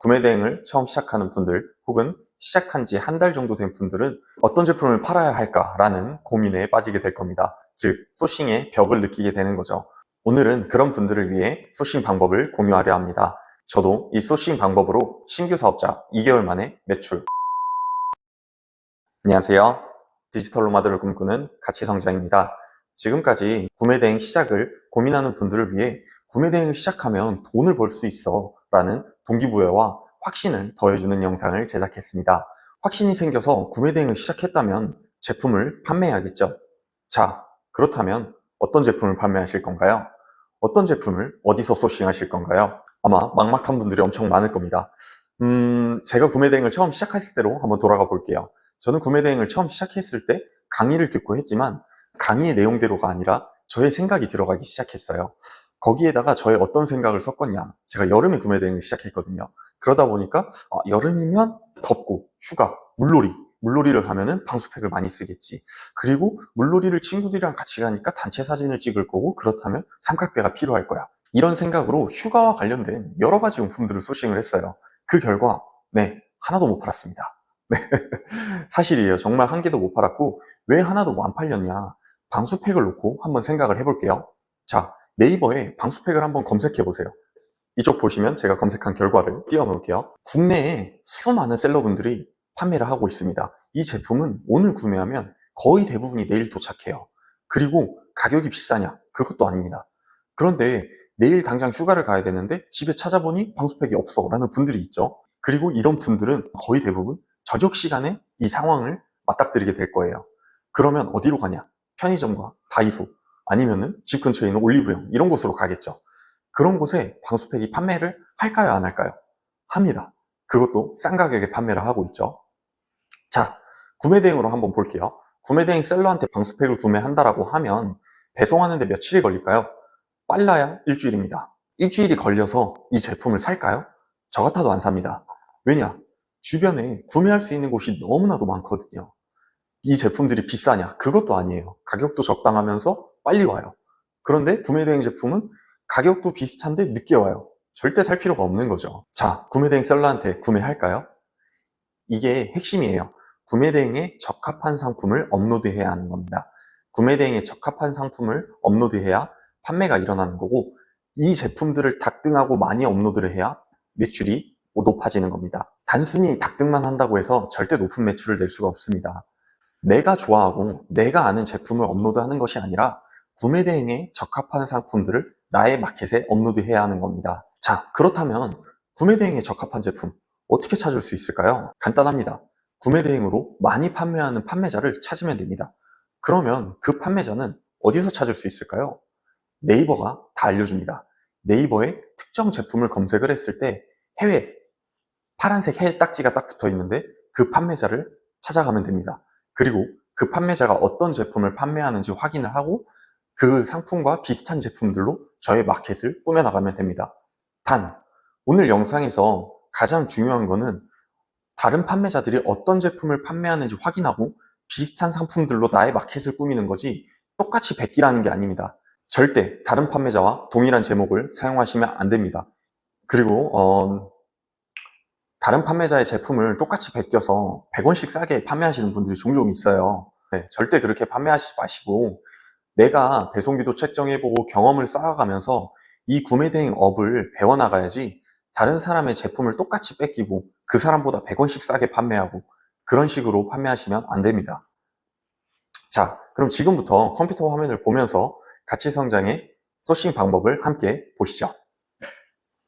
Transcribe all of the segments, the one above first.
구매 대행을 처음 시작하는 분들 혹은 시작한 지 한 달 정도 된 분들은 어떤 제품을 팔아야 할까라는 고민에 빠지게 될 겁니다. 즉, 소싱의 벽을 느끼게 되는 거죠. 오늘은 그런 분들을 위해 소싱 방법을 공유하려 합니다. 저도 이 소싱 방법으로 신규 사업자 2개월 만에 매출. 안녕하세요. 디지털 노마드를 꿈꾸는 가치성장입니다. 지금까지 구매 대행 시작을 고민하는 분들을 위해 구매 대행을 시작하면 돈을 벌 수 있어 라는 동기부여와 확신을 더해주는 영상을 제작했습니다. 확신이 생겨서 구매 대행을 시작했다면 제품을 판매해야겠죠. 자, 그렇다면 어떤 제품을 판매하실 건가요? 어떤 제품을 어디서 소싱하실 건가요? 아마 막막한 분들이 엄청 많을 겁니다. 제가 구매 대행을 처음 시작했을 때로 한번 돌아가 볼게요. 저는 구매 대행을 처음 시작했을 때 강의를 듣고 했지만 강의의 내용대로가 아니라 저의 생각이 들어가기 시작했어요. 거기에다가 저의 어떤 생각을 섞었냐. 제가 여름에 구매 대행을 시작했거든요. 그러다 보니까 여름이면 덥고 휴가, 물놀이를 가면은 방수팩을 많이 쓰겠지. 그리고 물놀이를 친구들이랑 같이 가니까 단체 사진을 찍을 거고 그렇다면 삼각대가 필요할 거야. 이런 생각으로 휴가와 관련된 여러 가지 용품들을 소싱을 했어요. 그 결과 하나도 못 팔았습니다. 사실이에요. 정말 한 개도 못 팔았고 왜 하나도 안 팔렸냐. 방수팩을 놓고 한번 생각을 해볼게요. 자, 네이버에 방수팩을 한번 검색해 보세요. 이쪽 보시면 제가 검색한 결과를 띄워놓을게요. 국내에 수많은 셀러분들이 판매를 하고 있습니다. 이 제품은 오늘 구매하면 거의 대부분이 내일 도착해요. 그리고 가격이 비싸냐? 그것도 아닙니다. 그런데 내일 당장 휴가를 가야 되는데 집에 찾아보니 방수팩이 없어 라는 분들이 있죠. 그리고 이런 분들은 거의 대부분 저녁 시간에 이 상황을 맞닥뜨리게 될 거예요. 그러면 어디로 가냐? 편의점과 다이소 아니면은 집 근처에 있는 올리브영 이런 곳으로 가겠죠. 그런 곳에 방수팩이 판매를 할까요? 안 할까요? 합니다. 그것도 싼 가격에 판매를 하고 있죠. 자, 구매 대행으로 한번 볼게요. 구매 대행 셀러한테 방수팩을 구매한다라고 하면 배송하는데 며칠이 걸릴까요? 빨라야 일주일입니다. 일주일이 걸려서 이 제품을 살까요? 저 같아도 안 삽니다. 왜냐? 주변에 구매할 수 있는 곳이 너무나도 많거든요. 이 제품들이 비싸냐? 그것도 아니에요. 가격도 적당하면서 빨리 와요. 그런데 구매 대행 제품은 가격도 비슷한데 늦게 와요. 절대 살 필요가 없는 거죠. 자, 구매 대행 셀러한테 구매할까요? 이게 핵심이에요. 구매 대행에 적합한 상품을 업로드해야 하는 겁니다. 구매 대행에 적합한 상품을 업로드해야 판매가 일어나는 거고 이 제품들을 닥등하고 많이 업로드를 해야 매출이 높아지는 겁니다. 단순히 닥등만 한다고 해서 절대 높은 매출을 낼 수가 없습니다. 내가 좋아하고 내가 아는 제품을 업로드하는 것이 아니라 구매 대행에 적합한 상품들을 나의 마켓에 업로드해야 하는 겁니다. 자, 그렇다면 구매 대행에 적합한 제품 어떻게 찾을 수 있을까요? 간단합니다. 구매 대행으로 많이 판매하는 판매자를 찾으면 됩니다. 그러면 그 판매자는 어디서 찾을 수 있을까요? 네이버가 다 알려줍니다. 네이버에 특정 제품을 검색을 했을 때 파란색 해외 딱지가 딱 붙어 있는데 그 판매자를 찾아가면 됩니다. 그리고 그 판매자가 어떤 제품을 판매하는지 확인을 하고 그 상품과 비슷한 제품들로 저의 마켓을 꾸며나가면 됩니다. 단, 오늘 영상에서 가장 중요한 거는 다른 판매자들이 어떤 제품을 판매하는지 확인하고 비슷한 상품들로 나의 마켓을 꾸미는 거지 똑같이 베끼라는 게 아닙니다. 절대 다른 판매자와 동일한 제목을 사용하시면 안 됩니다. 그리고 다른 판매자의 제품을 똑같이 베껴서 100원씩 싸게 판매하시는 분들이 종종 있어요. 절대 그렇게 판매하시지 마시고 내가 배송비도 책정해보고 경험을 쌓아가면서 이 구매 대행 업을 배워나가야지 다른 사람의 제품을 똑같이 뺏기고 그 사람보다 100원씩 싸게 판매하고 그런 식으로 판매하시면 안 됩니다. 자, 그럼 지금부터 컴퓨터 화면을 보면서 가치 성장의 소싱 방법을 함께 보시죠.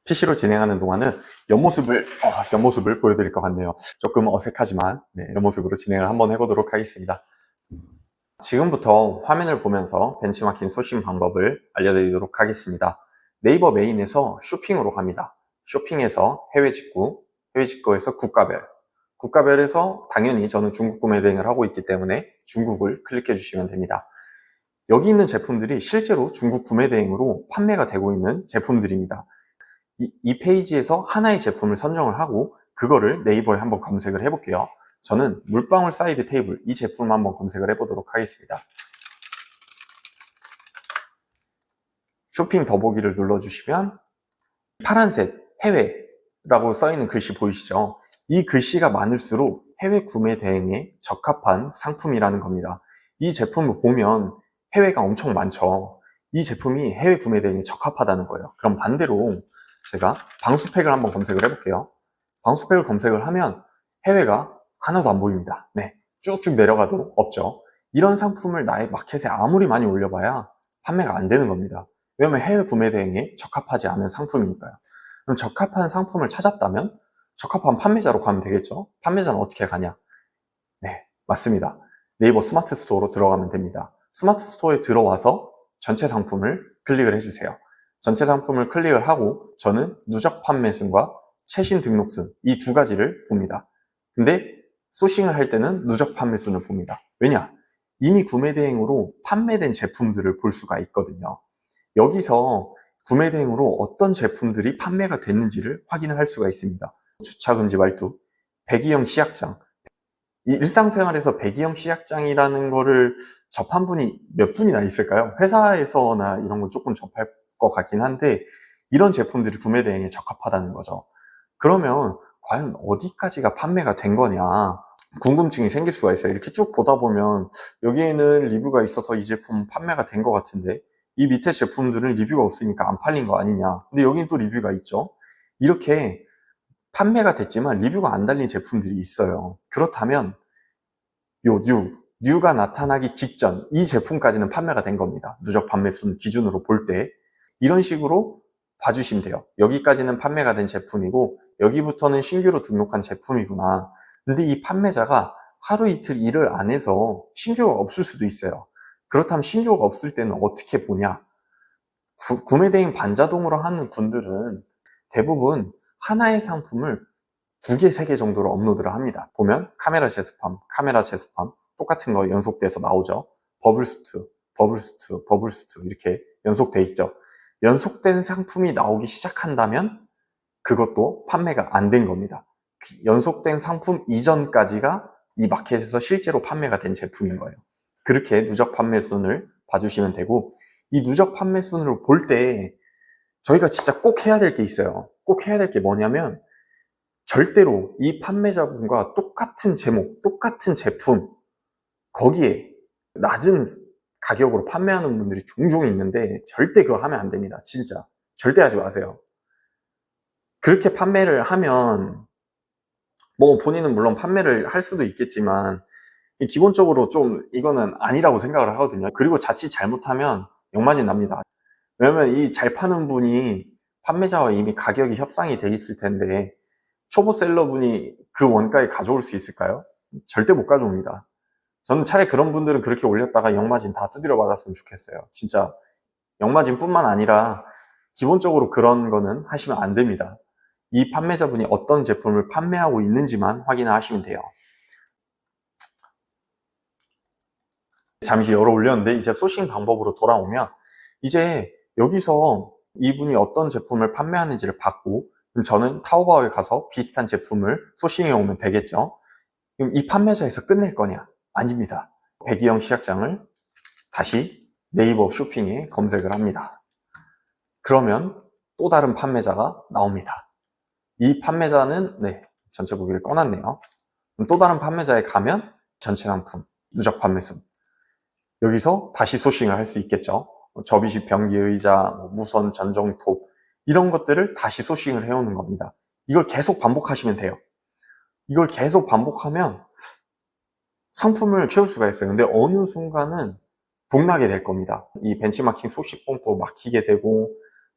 PC로 진행하는 동안은 옆모습을 보여드릴 것 같네요. 조금 어색하지만 옆모습으로 진행을 한번 해보도록 하겠습니다. 지금부터 화면을 보면서 벤치마킹 소싱 방법을 알려드리도록 하겠습니다. 네이버 메인에서 쇼핑으로 갑니다. 쇼핑에서 해외 직구에서 국가별에서 당연히 저는 중국 구매 대행을 하고 있기 때문에 중국을 클릭해 주시면 됩니다. 여기 있는 제품들이 실제로 중국 구매 대행으로 판매가 되고 있는 제품들입니다. 이 페이지에서 하나의 제품을 선정을 하고 그거를 네이버에 한번 검색을 해볼게요. 저는 물방울 사이드 테이블 이 제품 한번 검색을 해보도록 하겠습니다. 쇼핑 더보기를 눌러주시면 파란색 해외 라고 써있는 글씨 보이시죠? 이 글씨가 많을수록 해외 구매 대행에 적합한 상품이라는 겁니다. 이 제품을 보면 해외가 엄청 많죠. 이 제품이 해외 구매 대행에 적합하다는 거예요. 그럼 반대로 제가 방수팩을 한번 검색을 해볼게요. 방수팩을 검색을 하면 해외가 하나도 안 보입니다. 네, 쭉쭉 내려가도 없죠. 이런 상품을 나의 마켓에 아무리 많이 올려봐야 판매가 안 되는 겁니다. 왜냐면 해외 구매 대행에 적합하지 않은 상품이니까요. 그럼 적합한 상품을 찾았다면 적합한 판매자로 가면 되겠죠. 판매자는 어떻게 가냐? 네, 맞습니다. 네이버 스마트 스토어로 들어가면 됩니다. 스마트 스토어에 들어와서 전체 상품을 클릭을 해주세요. 전체 상품을 클릭을 하고 저는 누적 판매순과 최신 등록순 이 두 가지를 봅니다. 근데 소싱을 할 때는 누적 판매순을 봅니다. 왜냐? 이미 구매 대행으로 판매된 제품들을 볼 수가 있거든요. 여기서 구매 대행으로 어떤 제품들이 판매가 됐는지를 확인을 할 수가 있습니다. 주차금지 말뚝, 배기형 시약장. 이 일상생활에서 배기형 시약장이라는 거를 접한 분이 몇 분이나 있을까요? 회사에서나 이런 건 조금 접할 것 같긴 한데 이런 제품들이 구매 대행에 적합하다는 거죠. 그러면 과연 어디까지가 판매가 된 거냐 궁금증이 생길 수가 있어요. 이렇게 쭉 보다 보면 여기에는 리뷰가 있어서 이 제품 판매가 된 것 같은데 이 밑에 제품들은 리뷰가 없으니까 안 팔린 거 아니냐. 근데 여기는 또 리뷰가 있죠. 이렇게 판매가 됐지만 리뷰가 안 달린 제품들이 있어요. 그렇다면 요 뉴가 나타나기 직전 이 제품까지는 판매가 된 겁니다. 누적 판매순 기준으로 볼 때 이런 식으로 봐주시면 돼요. 여기까지는 판매가 된 제품이고 여기부터는 신규로 등록한 제품이구나. 근데 이 판매자가 하루 이틀 일을 안 해서 신규가 없을 수도 있어요. 그렇다면 신규가 없을 때는 어떻게 보냐? 구매 대행 반자동으로 하는 분들은 대부분 하나의 상품을 2개, 3개 정도로 업로드를 합니다. 보면 카메라 제스팜, 카메라 제스팜 똑같은 거 연속돼서 나오죠. 버블스투, 버블스투, 버블스투 이렇게 연속돼 있죠. 연속된 상품이 나오기 시작한다면 그것도 판매가 안 된 겁니다. 연속된 상품 이전까지가 이 마켓에서 실제로 판매가 된 제품인 거예요. 그렇게 누적 판매순을 봐주시면 되고 이 누적 판매순을 볼 때 저희가 진짜 꼭 해야 될 게 있어요. 꼭 해야 될 게 뭐냐면 절대로 이 판매자분과 똑같은 제목, 똑같은 제품 거기에 낮은 가격으로 판매하는 분들이 종종 있는데 절대 그거 하면 안 됩니다. 진짜 절대 하지 마세요. 그렇게 판매를 하면 뭐 본인은 물론 판매를 할 수도 있겠지만 기본적으로 좀 이거는 아니라고 생각을 하거든요. 그리고 자칫 잘못하면 욕만이 납니다. 왜냐면 이 잘 파는 분이 판매자와 이미 가격이 협상이 돼 있을 텐데 초보셀러 분이 그 원가에 가져올 수 있을까요? 절대 못 가져옵니다. 저는 차라리 그런 분들은 그렇게 올렸다가 역마진 다 두드려 맞았으면 좋겠어요. 진짜 역마진 뿐만 아니라 기본적으로 그런 거는 하시면 안 됩니다. 이 판매자분이 어떤 제품을 판매하고 있는지만 확인을 하시면 돼요. 잠시 열어 올렸는데 이제 소싱 방법으로 돌아오면 이제 여기서 이분이 어떤 제품을 판매하는지를 봤고 그럼 저는 타오바오에 가서 비슷한 제품을 소싱해 오면 되겠죠. 그럼 이 판매자에서 끝낼 거냐? 아닙니다. 배기형 시약장을 다시 네이버 쇼핑에 검색을 합니다. 그러면 또 다른 판매자가 나옵니다. 이 판매자는 전체 보기를 꺼놨네요. 그럼 또 다른 판매자에 가면 전체 상품, 누적 판매순 여기서 다시 소싱을 할 수 있겠죠. 접이식 변기 의자, 무선 전정톱 이런 것들을 다시 소싱을 해오는 겁니다. 이걸 계속 반복하시면 돼요. 이걸 계속 반복하면 상품을 채울 수가 있어요. 근데 어느 순간은 동나게 될 겁니다. 이 벤치마킹 소식봉도 막히게 되고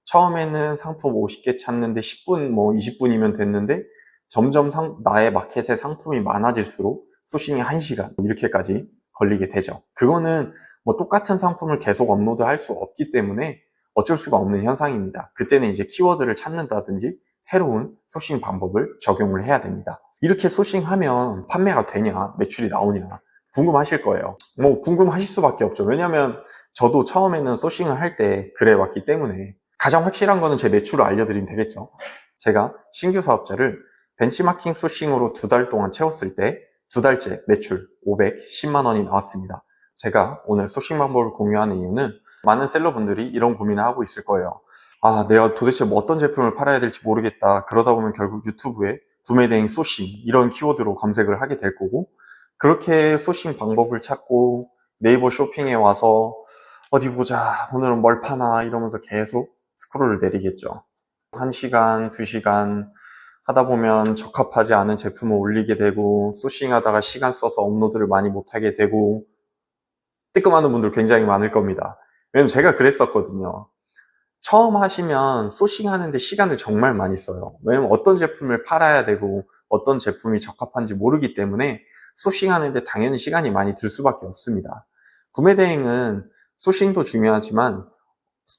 처음에는 상품 50개 찾는데 10분, 20분이면 됐는데 점점 나의 마켓에 상품이 많아질수록 소싱이 1시간 이렇게까지 걸리게 되죠. 그거는 똑같은 상품을 계속 업로드할 수 없기 때문에 어쩔 수가 없는 현상입니다. 그때는 이제 키워드를 찾는다든지 새로운 소싱 방법을 적용을 해야 됩니다. 이렇게 소싱하면 판매가 되냐, 매출이 나오냐 궁금하실 거예요. 궁금하실 수밖에 없죠. 왜냐면 저도 처음에는 소싱을 할 때 그래왔기 때문에 가장 확실한 거는 제 매출을 알려드리면 되겠죠. 제가 신규 사업자를 벤치마킹 소싱으로 2달 동안 채웠을 때 2달째 매출 510만 원이 나왔습니다. 제가 오늘 소싱 방법을 공유하는 이유는 많은 셀러분들이 이런 고민을 하고 있을 거예요. 내가 도대체 뭐 어떤 제품을 팔아야 될지 모르겠다. 그러다 보면 결국 유튜브에 구매 대행 소싱 이런 키워드로 검색을 하게 될 거고, 그렇게 소싱 방법을 찾고 네이버 쇼핑에 와서 어디 보자, 오늘은 뭘 파나 이러면서 계속 스크롤을 내리겠죠. 1시간, 2시간 하다 보면 적합하지 않은 제품을 올리게 되고, 소싱하다가 시간 써서 업로드를 많이 못하게 되고, 뜨끔하는 분들 굉장히 많을 겁니다. 왜냐면 제가 그랬었거든요. 처음 하시면 소싱하는데 시간을 정말 많이 써요. 왜냐면 어떤 제품을 팔아야 되고 어떤 제품이 적합한지 모르기 때문에 소싱하는데 당연히 시간이 많이 들 수밖에 없습니다. 구매 대행은 소싱도 중요하지만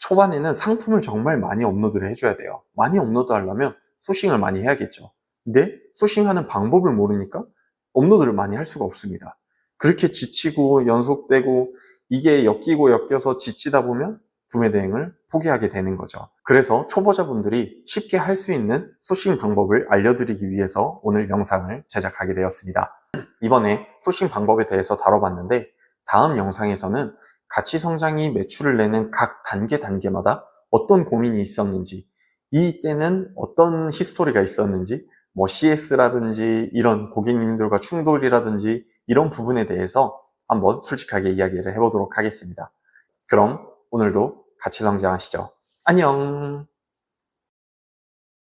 초반에는 상품을 정말 많이 업로드를 해줘야 돼요. 많이 업로드 하려면 소싱을 많이 해야겠죠. 근데 소싱하는 방법을 모르니까 업로드를 많이 할 수가 없습니다. 그렇게 지치고 연속되고 이게 엮이고 엮여서 지치다 보면 구매 대행을 포기하게 되는 거죠. 그래서 초보자분들이 쉽게 할 수 있는 소싱 방법을 알려드리기 위해서 오늘 영상을 제작하게 되었습니다. 이번에 소싱 방법에 대해서 다뤄봤는데, 다음 영상에서는 가치 성장이 매출을 내는 각 단계마다 어떤 고민이 있었는지, 이때는 어떤 히스토리가 있었는지, 뭐 CS라든지 이런 고객님들과 충돌이라든지 이런 부분에 대해서 한번 솔직하게 이야기를 해보도록 하겠습니다. 그럼 오늘도 같이 성장하시죠. 안녕!